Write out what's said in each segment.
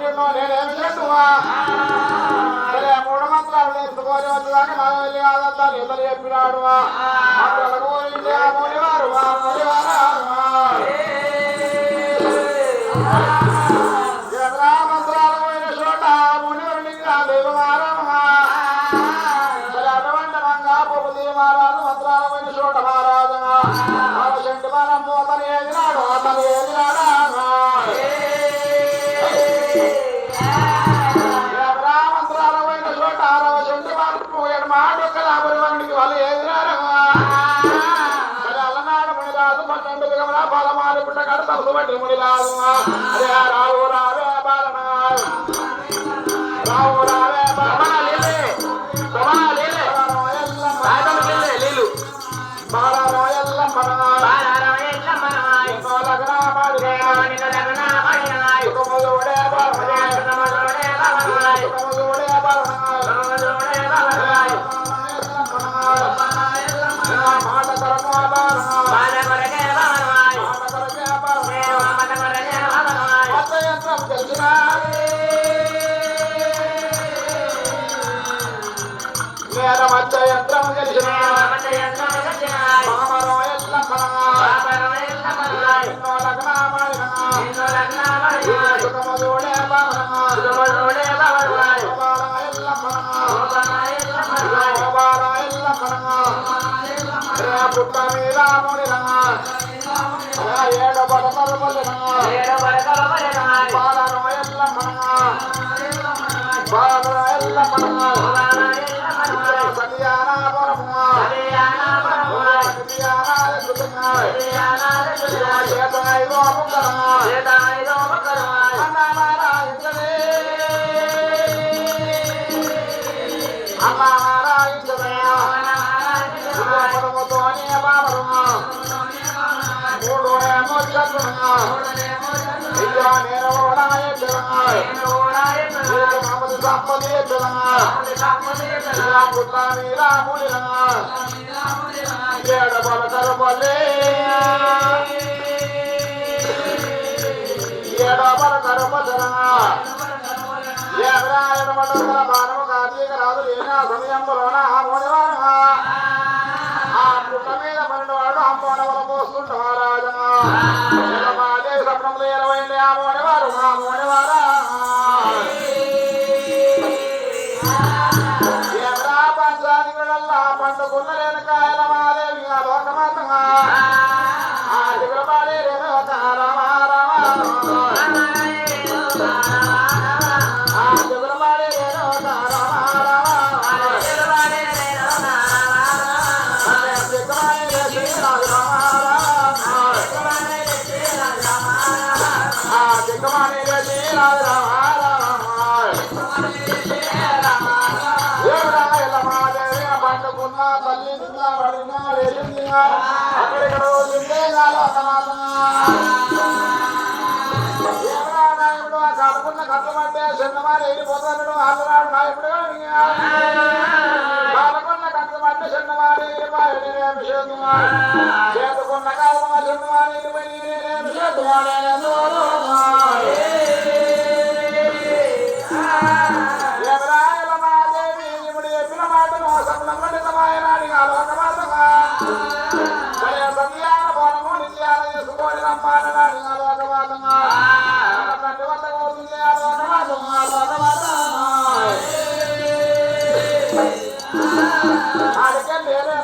చెట్టునో నేనేమి చెట్టువా మూడు మంత్రాలు నేర్చుకొని వచ్చేదాకా నా వెళ్ళి కాదంతా నేతలు చెప్పినాడు మంత్రాలకు మునివారు మంత్రాలు పోయిన చోట మునివరుడిగా దేవమారమా అటువంటి రంగా పొగుది మహారాజు మంత్రాలు పోయిన చోట మహారాజు చెట్టు మనం అతను ఏదినాడు అతను ఏదినాడా మంత్రాలు పోయిన చోట చెట్టు మాటొక్క లాభరికి వాళ్ళు ఏదినారమ్మా అలనాడు మునిరాజు 12 దిగమన బలమాలి పుట్ట కడ తలసు బట్టి మునిరాజు అదే రావు రావే బాలన రావు రావే యంత్రం గెలిచిన పుట్ట మీద ముడిరంగా ఏడు బడకలు బాలను ఎల్ల సమయంలోన ఆ పుట్ట మీద పన్నెండువాడు అమ్మోనవల పోస్తుంట మహారాజా దేవి స్వప్నంలో 20 ఆ మోనివారా ఎవరా పంచాదిగుడల్లా పండుకున్న లేని కాయల మాదేవి లోకమాతంగా ఆ దిగులపాడే రేణుక కడుకున్న కట్టమంటే చిన్నమారి వెళ్ళిపోతాడు ఆంధ్రాడు నాయకుడు కాలకున్న కట్టమంటే చిన్నమారి చేతుకున్న కాలం చిన్నమారి ఎవరాయల మాదేవి ఇప్పుడు చెప్పిన మాట సంబంధితమైన ఆలోకమాతగా సంధ్యాన బోనము నిత్యాన చేసుకోని రమ్మానని ఆలోకమాతగా కంటి వద్ద కోరుతుంది ఆడికే లేరే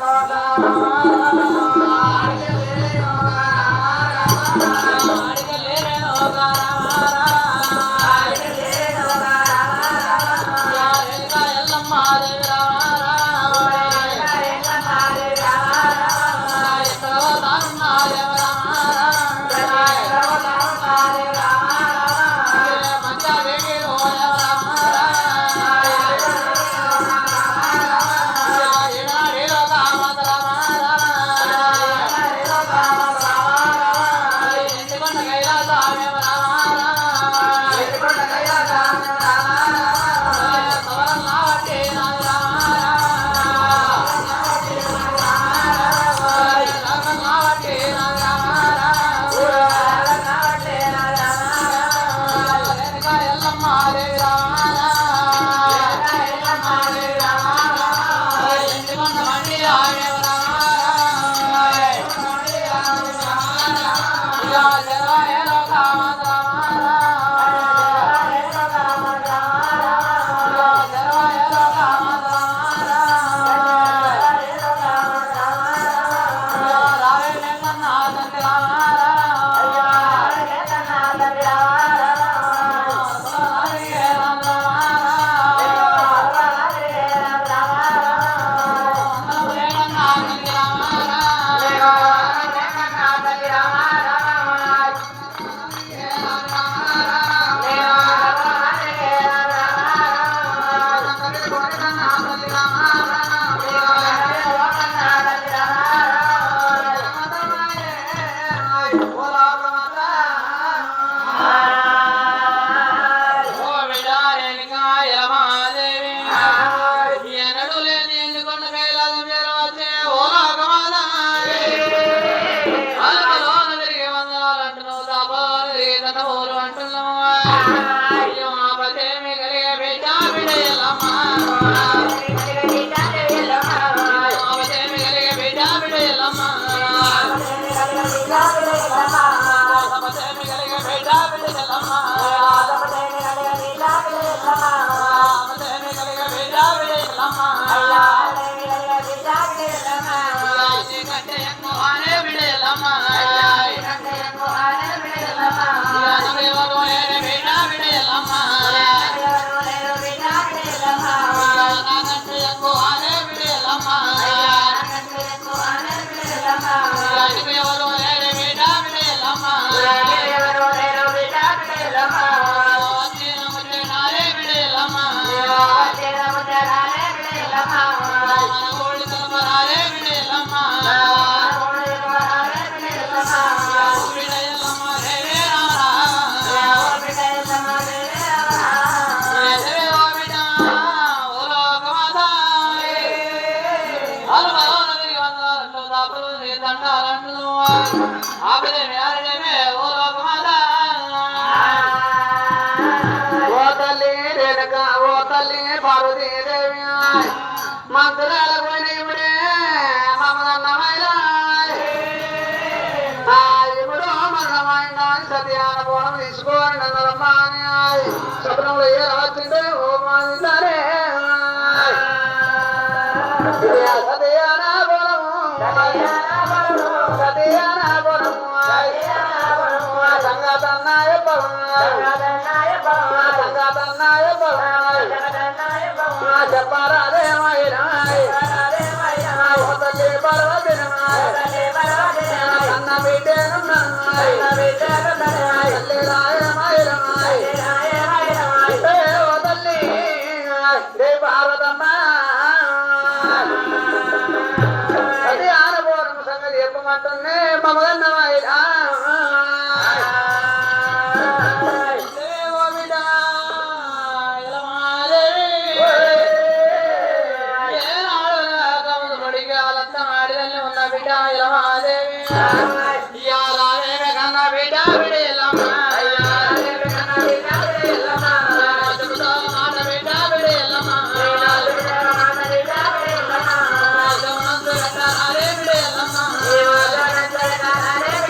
మంత్రాల పోయిన ఇప్పుడే మమ్మదన్న ఇప్పుడు మరణమైన సత్యాన పోవడం తీసుకోండి అన్నదమ్మా స్వప్నంలో ఏ రాసిండే ఓ మారే సత్యాన పోవడము సత్యాన పోవడము సంగతన్నాయ సంగతన్నాయ చెప్పారాదేమైనా కన్న బిడ్డను తల్లి దే భారతమ్మ అది ఆనబోరం సంగతి చెప్పమంటుండే మమ్మదన్నమాయిరా Hare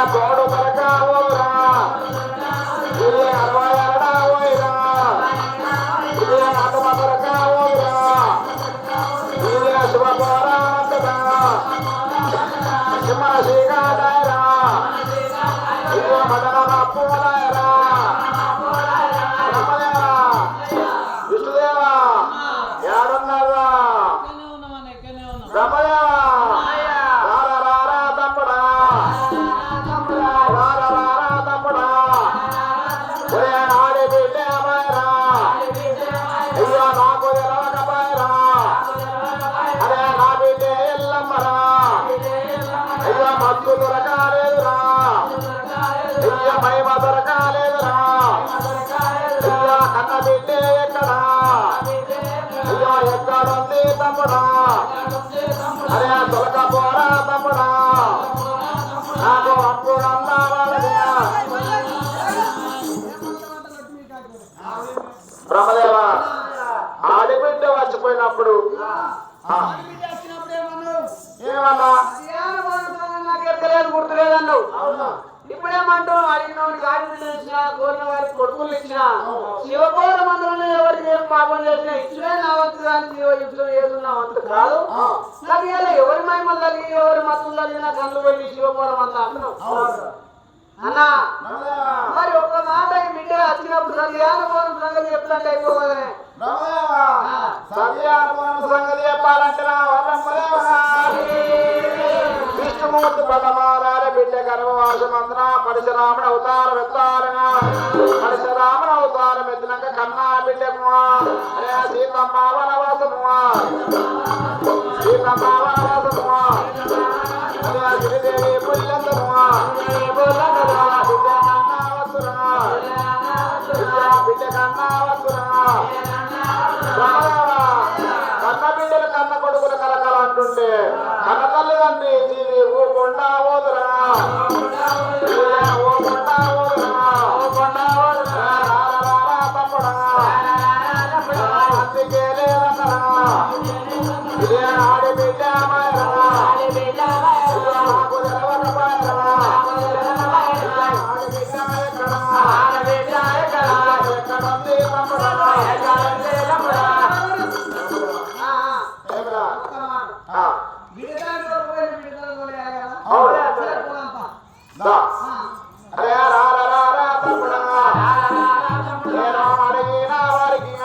తోడు తరకావురా ఇది 62 పోయిరా ఇది నటుమ తరకావురా ఇది శుభపోరాటరా సింహ శ్రీకాటరా ఇది మదన పూలరా బ్రహ్మదేవా విష్ణుదేవా ఏడున్నారా బ్రహ్మదేవా మత్తు దొరకాలేదురా అయ్యా మహిమ దొరకాలేదురా అయ్యా కన్న బిడ్డే ఎక్కడా అయ్యా ఎక్కడుంది తమ్ముడా అరే దొరకపోరా తమ్ముడా నాకు అప్పుడు అన్నావాళ్ళ బ్రహ్మదేవా ఆడిబిడ్డ వచ్చిపోయినప్పుడు ఏమన్నా గుర్తులేదన్నావు ఇప్పుడేమంటావు అడిగినోడి గాడి ఇచ్చిన కోరిన వారికి కొడుకులు ఇచ్చిన శివపౌర మందులను ఎవరికి ఏం పాపం చేసినా ఇచ్చుడే నా వంతు దానికి యుద్ధం ఏదున్నా వంతు కాదు నాకు ఇలా ఎవరి మహిమలు తల్లి ఎవరి మత్తులు తల్లి నా కళ్ళు వెళ్ళి శివపౌరం అంతా అంటున్నావు అన్నా మరి ఒక్క మాట ఈ బిడ్డ వచ్చినప్పుడు సత్యానుభవం సంగతి చెప్తాంటే అయిపోవదనే సత్యానుభవం సంగతి చెప్పాలంటే విష్ణుమూర్తి పదమారాల బిడ్డ గర్భవాసమంత్ర పరశురాముడు అవతారం ఎత్తారగా పరశురాముడు అవతారం ఎత్తినాక కన్నా బిడ్డకు సీతమ్మ వనవాసము సీతమ్మ వనవాసము శ్రీదేవి పుల్లము బిడ్డ కన్నా వస్తురా కన్న బిడ్డలు కన్న కొడుకులు కలకల అంటుండే కన్న తల్లిదండ్రి ఊకుండా ఓదురా ఊకుండా ఓదురా తమ్ముడా అందుకే లేదన్నరా ఇదే ఆడి బిడ్డ నాకు తెలవకపోయారా ఎక్కడుంది తమ్ముడా అరే రా తమ్ముడా నేను అడిగిన వారికి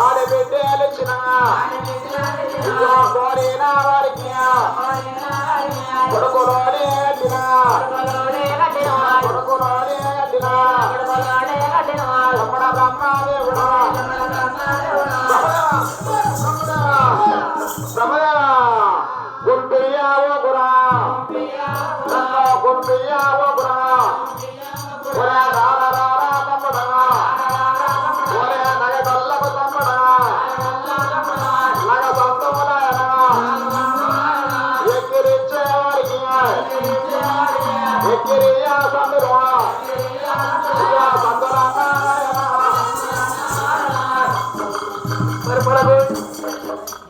ఆడబిడ్డలు ఇచ్చిన కోరిన వారికి కొడుకులోనే కట్టిన కొడుకులోనే కట్టిన తమ్ముడ బ్రహ్మదేవుడా బ్రహ్మదేవా గుంపియావో గురా గుంపియావో గురా తమ్ముడా ఒరే నగ తల్లకు తమ్ముడా నగ సొంతములైనా ఎక్కిరిచ్చేవారికి ఎక్కిరియా సందురా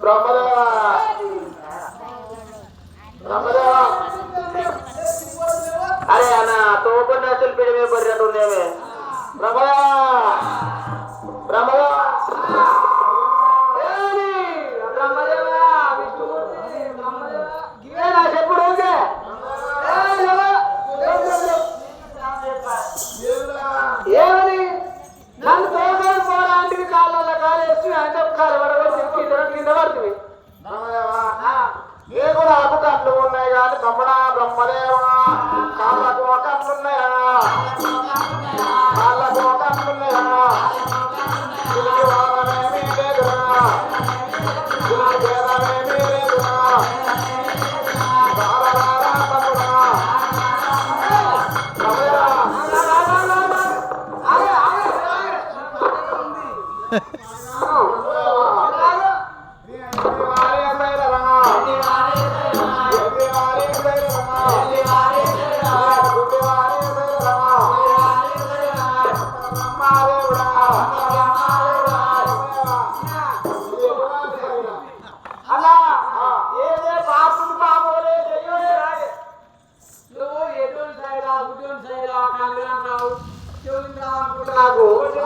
బ్రహ్మదేవా బ్రహ్మదేవా అరే అన్న తోకుండా అసలు పెడిమే బర్రెట్టు ఉండేవే బ్రహ్మదేవా బ్రహ్మదేవా బ్రహ్మదేవా ఇవేనా చెప్పుడు ఓకే ఏమని నన్ను తోకలు పోరాంటివి కాళ్ళ కాలేసి అంటే కింద పడుతుంది ఏ కూడా ఆకు కళ్ళు ఉన్నాయి కానీ తమ్ముడా బ్రహ్మదేవా కాళ్ళకు కళ్ళున్నాయా కాళ్ళకు కళ్ళు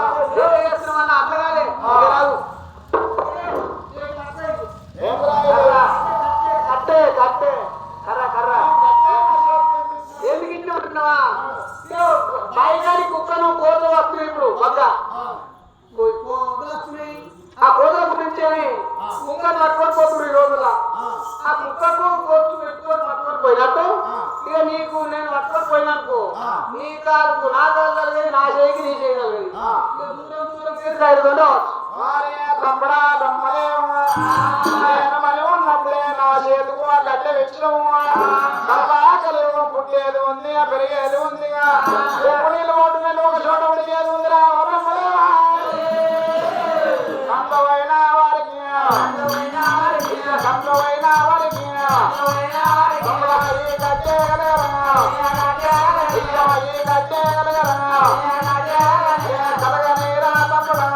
చేస్తున్నామన్న అట్లగానే రాదు కట్టే కట్టే కర్ర కర్ర ఎందుకు ఇచ్చి ఉంటున్నావా బయగాడి కుక్కను కోతలు వస్తున్నాయి ఇప్పుడు మగ్గ ఆ కోతల గురించి కుక్కను పట్టుకొని పోతున్నారు ఈ రోజుల ఆ కుక్కకు కోర్టు పెట్టుకొని పట్టుకొని పోయినట్టు ఇక నీకు నేను పట్టుకొని పోయిననుకో నీ కాలుకు నా కాలు కలిగేది నా చేయికి నీ చేయగలిగేది దూరం దూరం పేరు ఐదుగంట తప్పడా ఉన్నప్పుడే నా చేతుకు ఆ గడ్డ వెచ్చడము కలపాకలేమో పుట్టేది ఉంది పెరిగేది ఉంది నీళ్ళు కొట్టినట్టు ఒక చోట ఉడిగేది ఉందిరా సంతమైన వారికి సంతమైన వారికి కట్టేయగలగరా కలగనీరా తప్పడా